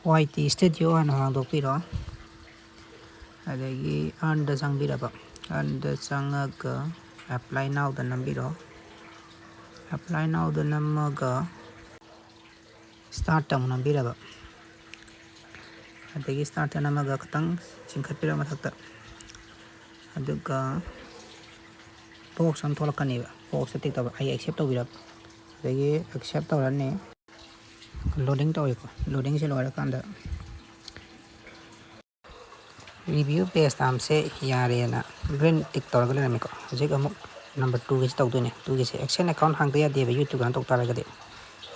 YT Studio hana hangdokpiro adagi earnda changbiraba earnda changaga apply now da nambiro apply now da namaga start tang nambiraba adagi start namaga katang chingkhatpira mathakta aduga box am tholakani box tik taba I accept tawirab adagi accept tawrani loading tawiko loading se loira kanda review page tam se yare na green tick tawrga le namiko hojik amuk number 2 ge tawdone 2 ge se action account hangda ya deba YouTube kan tok taragade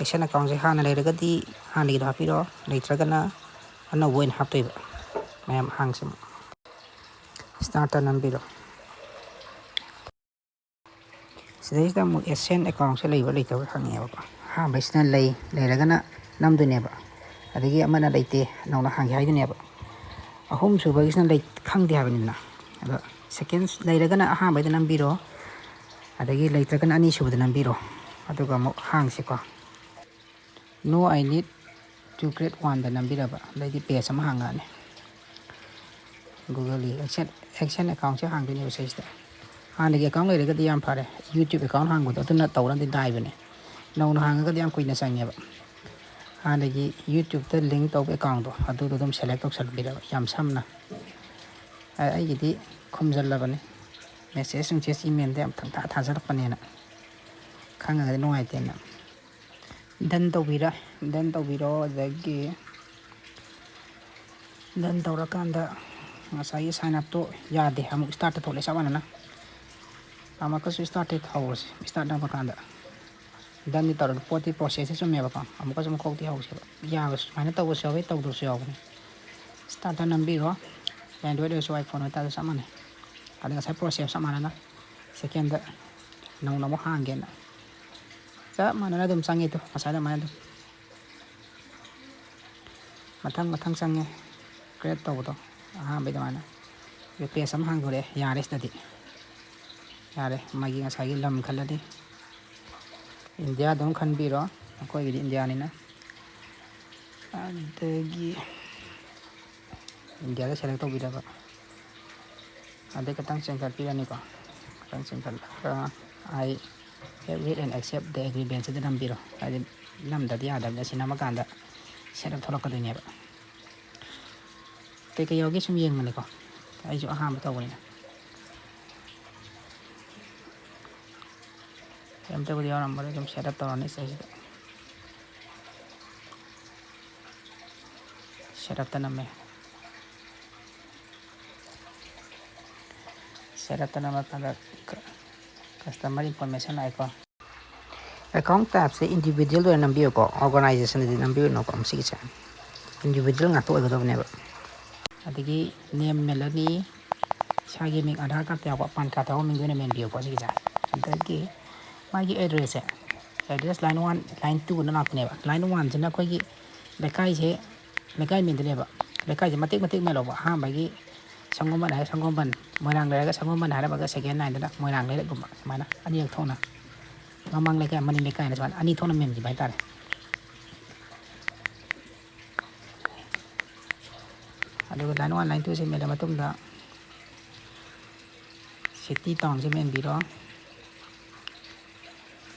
action account se hana leiragadi hani da hapiro leitragana ana woin haptaiba mayam hangsam start nambiro sidai mu action account se leiba leitaw hangeba ha baisna leiragana namduneba adagi amana leite nauna hangi haiduneba ahum subagisna leit khangdi habanina aba seconds leiragana aha baida nambiro adagi leitragana ani subada nambiro aduga mo hangse ko no I need to create one da nambiraba leidi page am hangane Google action account se hangduni website hanagi account leiragadi yam phare YouTube account hangbodo aduna tawrandi daibane nauna hangagadi yam kuina sangeba hanagi YouTube ta link tawbe account do adu dum select tawsalbiraba yam samna ai gidi khumjallabane message email de am thangta thajarpanena khangagadi nungaitena dan tawbiro adagi dan tawrakanda ngasai sign up to yade amuk start to le sawana amaka start it hours start na bakanda dan ni taron poti process se me baka amaka sum khokti house ya bas mana taw so we taw do so start na biro android so iphone ta samane ada sai process samana na second nau na mo hangen sa mana na dum sangi to asada mana dum matang sangi create taw to aha be mana be page sam hang gore yare study yare magi ngasai lam khaladi India dum khan biro ko gi India ni na adagi India da select to bira ba ade katang sengkat pira ni ko katang sengkat I have read and accept the agreement se dam biro ade nam da dia da sinama kanda setup tholak ka dunia ba ke yogi sum yeng mane ko ai jo ha ma tawni em te video number jom setup tawani setup taname pada customer information ai ko account tab se individual do nambio ko organization di nambio no ko amsi cha individual nga to go ne ba adigi name melani sagi ming aadhar card ta ko pan card ta ming ne men bio ko si cha adigi magi address line 1 line 2 na nakne ba line 1 jina ko gi lekai je lekai min de ba lekai je matik melo ba ha magi sangomban hai sangomban moirang le ga sangomban ha ba ga second line da moirang le gum mana ani yak thona mamang lekai mani lekai na san ani thona mem ji bai tare adu line 1 line 2 se me da matum da city town se men biro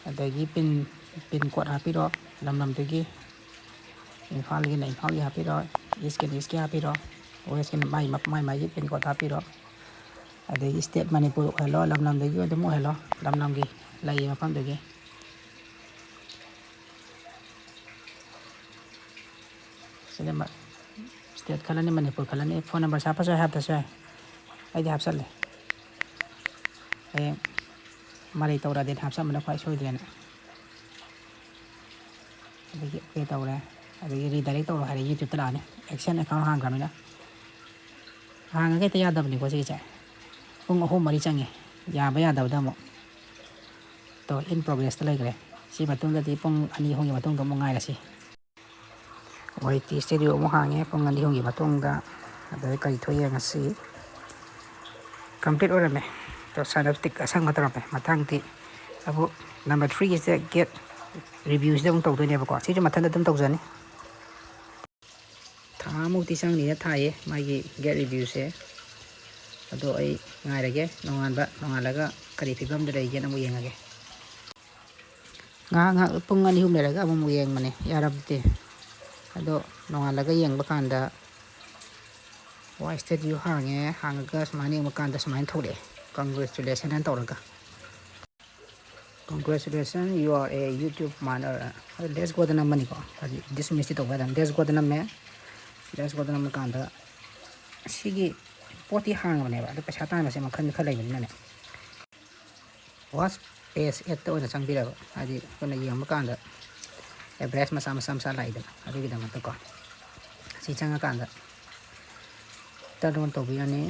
adagi pin code hapiro lam tegi infal gi na infal gi hapiro iski hapiro west ken mai pin code hapiro adagi state manipur hello lam tegi adu mo hello lam gi lai ma pam tegi selema state khalani manipur khalani phone number sa pa sa hap ta sa ai di hapsal le ai mari tawra den hapsa mana phai soi den adagi ke tawra adagi redirect tawra hari YouTube ta ne action account hang gamina hang ga te ya dabni ko si cha pung ahum mari change ya ba ya dab da mo to in progress ta legre si matung da ti pung ani hongi matung to mo ngai la si YT studio mo hange pung ani hongi matung da adai kai thoye ngasi complete orame to synoptic asang matarape matang ti abu number 3 is that get reviews dum tawdone ba ko si jo mathan dum tawjani ꯊꯥꯃꯨꯛꯇꯤ ꯆꯪꯅꯤꯅ ꯊꯥꯏꯌꯦ ꯃꯥꯒꯤ get ꯔꯤꯚ꯭ꯌꯨꯁꯦ ꯑꯗꯣ ꯑꯩ ꯉꯥꯏꯔꯒꯦ ꯅꯣꯡꯉꯥꯜꯂꯒ ꯀꯔꯤ ꯐꯤꯕꯝꯗ ꯂꯩꯒꯦꯅ ꯑꯃꯨꯛ ꯌꯦꯡꯉꯒꯦ ꯉꯥꯏꯍꯥꯛ ꯄꯨꯡ 2-3 ꯂꯩꯔꯒ ꯑꯃꯨꯛ ꯌꯦꯡꯕꯅꯦ ꯌꯥꯔꯕꯗꯤ ꯑꯗꯣ ꯅꯣꯡꯉꯥꯜꯂꯒ ꯌꯦꯡꯕ ꯀꯥꯟꯗ ꯁ꯭ꯇꯦꯗꯤꯑꯣ ꯍꯥꯡꯉꯒ ꯁꯨꯃꯥꯏꯅ ꯌꯦꯡꯕ ꯀꯥꯟꯗ ꯁꯨꯃꯥꯏꯅ ꯊꯣꯛꯂꯛꯑꯦ ꯀꯪꯒ꯭ꯔꯦꯆꯨꯂꯦꯁꯟ ꯍꯥꯏꯅ ꯇꯧꯔꯒ congratulations you are a YouTube miner let's go ꯅꯝꯃꯅꯤꯀꯣ ꯍꯥꯏꯗꯤ dismiss ꯇꯧꯕ ꯍꯥꯏꯇꯥꯔꯦ let's go ꯅꯝꯃꯦ let's go ꯅꯝꯕ ꯀꯥꯟꯗ ꯁꯤꯒꯤ ꯄꯣꯠꯇꯤ ꯍꯥꯡꯕꯅꯦꯕ ꯑꯗꯣ ꯄꯩꯁꯥ ꯇꯥꯟꯕꯁꯦ ꯃꯈꯜ ꯂꯩꯕꯅꯤꯅꯅꯦ ꯋꯥꯁ ꯄꯦꯖ ꯑꯦꯠꯇ ꯑꯣꯏꯅ ꯆꯪꯕꯤꯔꯕ ꯍꯥꯏꯗꯤ ꯑꯩꯈꯣꯏꯅ ꯌꯦꯡꯕ ꯀꯥꯟꯗ ꯑꯦꯚꯔꯦꯖ ꯃꯆꯥ ꯂꯥꯛꯏꯗꯅ ꯑꯗꯨꯒꯤꯗꯃꯛꯇꯀꯣ ꯁꯤ ꯆꯪꯉꯀꯥꯟꯗ ꯇꯔꯟ ꯑꯣꯟ ꯇꯧꯕꯤꯔꯅꯤ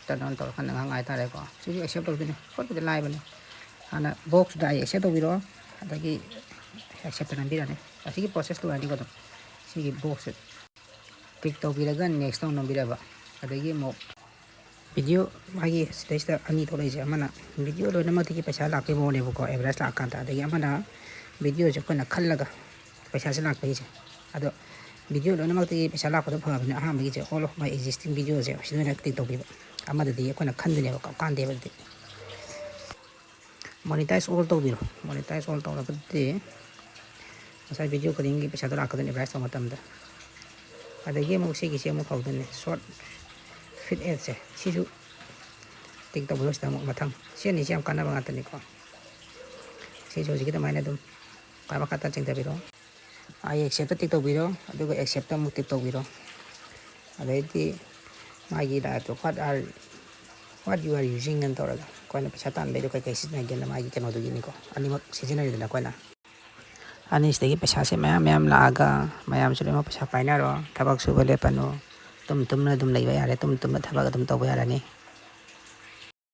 ꯇꯔꯟ ꯑꯣꯟ ꯇꯧꯔꯀꯥꯟꯗ ꯉꯥꯏꯍꯥꯛ ꯉꯥꯏꯇꯥꯔꯦꯀꯣ ꯁꯤꯁꯨ ꯑꯦꯛꯁꯦꯞ ꯇꯧꯗꯣꯏꯅꯤ ꯈꯣꯠꯄꯗꯤ ꯂꯥꯏꯕꯅꯤ ꯍꯥꯟꯅ ꯕꯣꯛꯁꯇ ꯑꯩ ꯑꯦꯛꯁꯦꯞ ꯇꯧꯕꯤꯔꯣ ꯑꯗꯒꯤ ꯑꯦꯛꯁꯦꯞꯇ ꯅꯝꯕꯤꯔꯅꯤ ꯑꯁꯤꯒꯤ ꯄ꯭ꯔꯣꯁꯦꯁ ꯂꯣꯏꯔꯅꯤꯀꯣ ꯑꯗꯨꯝ ꯁꯤꯒꯤ ꯕꯣꯛꯁꯁꯦ ꯀ꯭ꯂꯤꯛ ꯇꯧꯕꯤꯔꯒ ꯅꯦꯛꯁ ꯇꯧ ꯅꯝꯕꯤꯔꯕ ꯑꯗꯒꯤ ꯑꯃꯨꯛ ꯚꯤꯗꯤꯑꯣ ꯃꯥꯒꯤ ꯁꯤꯗꯩꯁꯤꯗ ꯑꯅꯤ ꯊꯣꯛꯂꯛꯏꯁꯦ ꯑꯃꯅ ꯚꯤꯗꯤꯑꯣ ꯂꯣꯏꯅꯃꯛꯇꯒꯤ ꯄꯩꯁꯥ ꯂꯥꯛꯄꯒꯤ ꯃꯑꯣꯡꯅꯦꯕꯀꯣ ꯑꯦꯚꯔꯦꯖ ꯂꯥꯛꯀꯥꯟꯗ ꯑꯗꯒꯤ ꯑꯃꯅ ꯚꯤꯗꯤꯑꯣꯁꯦ ꯑꯩꯈꯣꯏꯅ ꯈꯜꯂꯒ ꯄꯩꯁꯥꯁꯦ ꯂꯥꯛꯄꯒꯤꯁꯦ ꯑꯗꯣ ꯚꯤꯗꯤꯑꯣ ꯂꯣꯏꯅꯃꯛꯇꯒꯤ ꯄꯩꯁꯥ ꯂꯥꯛꯄꯗꯣ ꯐꯕꯅꯤꯅ ꯑꯍꯥꯟꯕꯒꯤꯁꯦ ꯑꯣꯜ ꯑꯣꯐ ꯃꯥꯏ ꯑꯦꯛꯖꯤꯁꯇꯤꯡ ꯚꯤꯗꯤꯑꯣꯁꯦ ꯁꯤꯗ ꯑꯣꯏꯅ ꯀ꯭ꯂꯤꯛ ꯇꯧꯕꯤꯕ ꯑꯃꯗꯗꯤ ꯑꯩꯈꯣꯏꯅ ꯈꯟꯗꯣꯏꯅꯦꯕ ꯀꯥꯟꯗꯦꯕ ꯑꯗꯨꯗꯤ ꯃꯣꯅꯤꯇꯥꯏꯖ ꯑꯣꯜ ꯇꯧꯕꯤꯔꯣ ꯃꯣꯅꯤꯇꯥꯏꯖ ꯑꯣꯜ ꯇꯧꯔꯒꯗꯤ ꯉꯁꯥꯏ ꯚꯤꯗꯤꯑꯣ ꯈꯨꯗꯤꯡꯒꯤ ꯄꯩꯁꯥꯗꯣ ꯂꯥꯛꯀꯗꯣꯏꯅꯤ ꯑꯦꯚꯔꯦꯖ ꯇꯧꯕ ꯃꯇꯝꯗ ꯑꯗꯒꯤ ꯑꯃꯨꯛ ꯁꯤꯒꯤꯁꯦ ꯑꯃꯨꯛ ꯍꯧꯗꯣꯏꯅꯤ ꯁꯣꯔꯠ ꯐꯤꯠ ꯑꯦడ్ꯁꯦ ꯁꯤꯁꯨ ꯇꯤꯛ ꯇꯧꯕꯤꯔꯣ ꯁꯤꯗ ꯑꯃꯨꯛ ꯃꯊꯪ ꯁꯤ ꯑꯅꯤꯁꯤ ꯌꯥꯝ ꯀꯥꯟꯅꯕ ꯉꯥꯛꯇꯅꯤꯀꯣ ꯁꯤꯁꯨ ꯍꯧꯖꯤꯛꯀꯤ ꯑꯗꯨꯃꯥꯏꯅ ꯑꯗꯨꯝ ꯃꯈꯥ ꯆꯤꯡꯊꯕꯤꯔꯣ ꯑꯩ ꯑꯦꯛꯁꯦꯞꯇ ꯇꯤꯛ ꯇꯧꯕꯤꯔꯣ ꯑꯗꯨꯒ ꯑꯦꯛꯁꯦꯞꯇ ꯑꯃꯨꯛ ꯇꯤꯛ ꯇꯧꯕꯤꯔꯣ ꯑꯗꯩꯗꯤ ꯃꯥꯒꯤ ꯂꯥꯏꯐꯇꯣ what you are using ꯑꯅ ꯇꯧꯔꯒ ꯑꯩꯈꯣꯏꯅ ꯄꯩꯁꯥ ꯇꯥꯟꯕꯩꯗꯣ ꯀꯩ ꯁꯤꯖꯤꯟꯅꯒꯦꯅ ꯃꯥꯒꯤ ꯀꯩꯅꯣꯗꯨꯒꯤꯅꯤꯀꯣ ꯑꯅꯤꯃꯛ ꯁꯤꯖꯤꯟꯅꯔꯤꯗꯅ ꯑꯩꯈꯣꯏꯅ ꯑꯅꯤꯁꯤꯗꯒꯤ ꯄꯩꯁꯥꯁꯦ ꯃꯌꯥꯝ ꯂꯥꯛꯑꯒ ꯃꯌꯥꯝꯁꯨ ꯂꯣꯏꯅꯃꯛ ꯄꯩꯁꯥ ꯄꯥꯏꯅꯔꯣ ꯊꯕꯛ ꯁꯨꯕ ꯂꯦꯞꯄꯅꯨ ꯇꯨꯝꯅ ꯑꯗꯨꯝ ꯂꯩꯕ ꯌꯥꯔꯦ ꯇꯨꯝꯅ ꯊꯕꯛ ꯑꯗꯨꯝ ꯇꯧꯕ ꯌꯥꯔꯅꯤ